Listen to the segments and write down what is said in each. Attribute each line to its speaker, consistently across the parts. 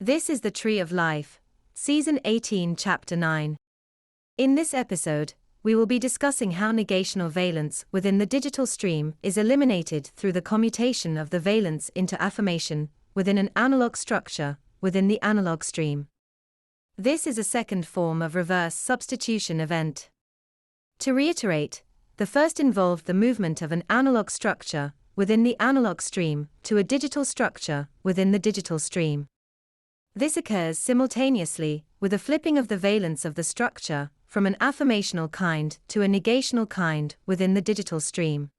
Speaker 1: This is the Tree of Life, Season 18, Chapter 9. In this episode, we will be discussing how negational valence within the digital stream is eliminated through the commutation of the valence into affirmation within an analog structure within the analog stream. This is a second form of reverse substitution event. To reiterate, the first involved the movement of an analog structure within the analog stream to a digital structure within the digital stream. This occurs simultaneously with a flipping of the valence of the structure from an affirmational kind to a negational kind within the digital stream.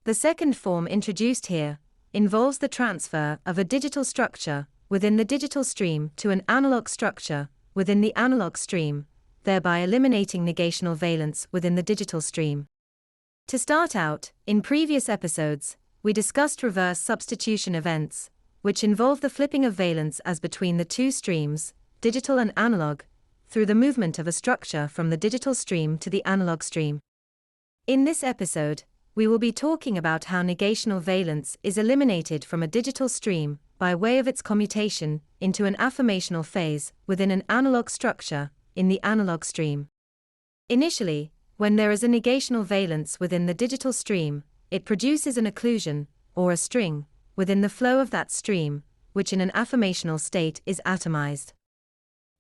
Speaker 1: The second form introduced here involves the transfer of a digital structure within the digital stream to an analog structure within the analog stream, thereby eliminating negational valence within the digital stream. To start out, in previous episodes, we discussed reverse substitution events, which involve the flipping of valence as between the two streams, digital and analog, through the movement of a structure from the digital stream to the analog stream. In this episode, we will be talking about how negational valence is eliminated from a digital stream by way of its commutation into an affirmational phase within an analog structure in the analog stream. Initially, when there is a negational valence within the digital stream, it produces an occlusion, or a string, within the flow of that stream, which in an affirmational state is atomized.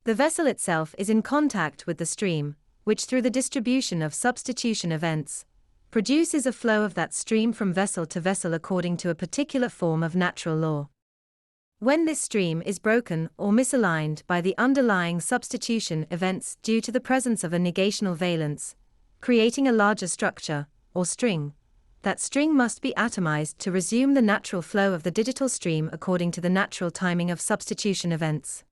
Speaker 1: The vessel itself is in contact with the stream, which through the distribution of substitution events, produces a flow of that stream from vessel to vessel according to a particular form of natural law. When this stream is broken or misaligned by the underlying substitution events due to the presence of a negational valence, creating a larger structure, or string, that string must be atomized to resume the natural flow of the digital stream according to the natural timing of substitution events.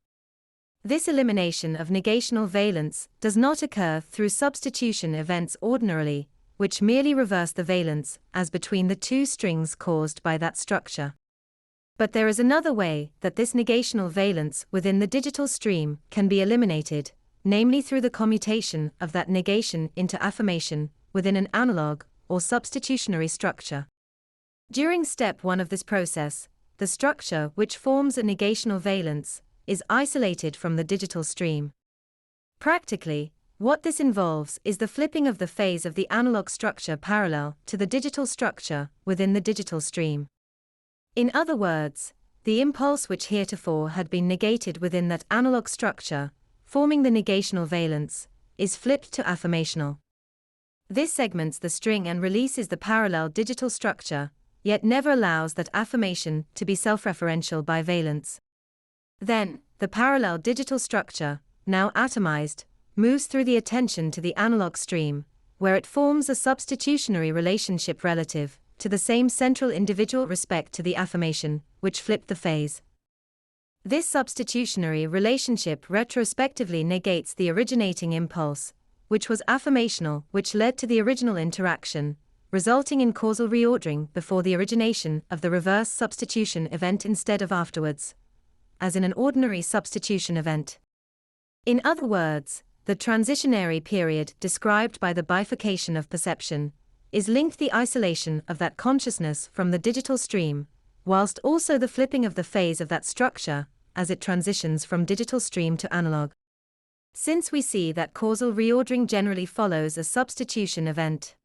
Speaker 1: This elimination of negational valence does not occur through substitution events ordinarily, which merely reverse the valence as between the two strings caused by that structure. But there is another way that this negational valence within the digital stream can be eliminated, namely through the commutation of that negation into affirmation within an analog or substitutionary structure. During step 1 of this process, the structure which forms a negational valence is isolated from the digital stream. Practically, what this involves is the flipping of the phase of the analog structure parallel to the digital structure within the digital stream. In other words, the impulse which heretofore had been negated within that analog structure, forming the negational valence, is flipped to affirmational. This segments the string and releases the parallel digital structure, yet never allows that affirmation to be self-referential by valence. Then, the parallel digital structure, now atomized, moves through the attention to the analog stream, where it forms a substitutionary relationship relative to the same central individual respect to the affirmation, which flipped the phase. This substitutionary relationship retrospectively negates the originating impulse, which was affirmational, which led to the original interaction, resulting in causal reordering before the origination of the reverse substitution event instead of afterwards, as in an ordinary substitution event. In other words, the transitionary period described by the bifurcation of perception is linked the isolation of that consciousness from the digital stream, whilst also the flipping of the phase of that structure as it transitions from digital stream to analog. Since we see that causal reordering generally follows a substitution event,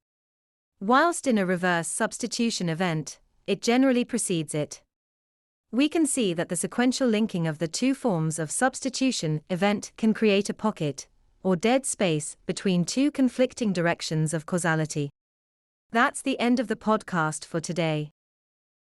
Speaker 1: whilst in a reverse substitution event, it generally precedes it, we can see that the sequential linking of the two forms of substitution event can create a pocket, or dead space, between two conflicting directions of causality. That's the end of the podcast for today.